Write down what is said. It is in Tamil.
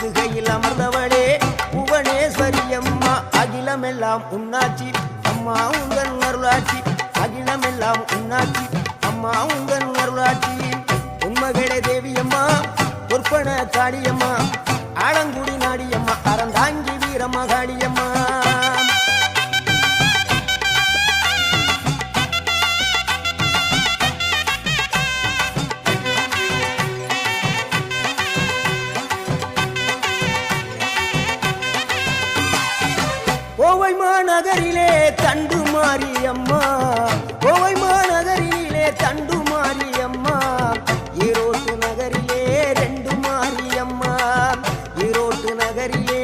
பொய்கையில் அமர்ந்தவளே புவனேஸ்வரி அம்மா அகிலமெல்லாம் உன்னாட்சி அம்மா உங்கள் அருளாட்சி அகிலமெல்லாம் உன்னாட்சி அம்மா உங்கள் அருளாட்சி உண்மகளே தேவியம்மா பொற்பன காளியம்மா ஆலங்குடி நாடியம்மா அறந்தாங்கி வீரம்மா காளியம்மா கோவை மாநகரிலே தண்டு மாரியம்மா கோவை மாநகரிலே தண்டு மாரியம்மா ஈரோட்டு நகரிலே ரெண்டு மாரியம்மா ஈரோட்டு நகரிலே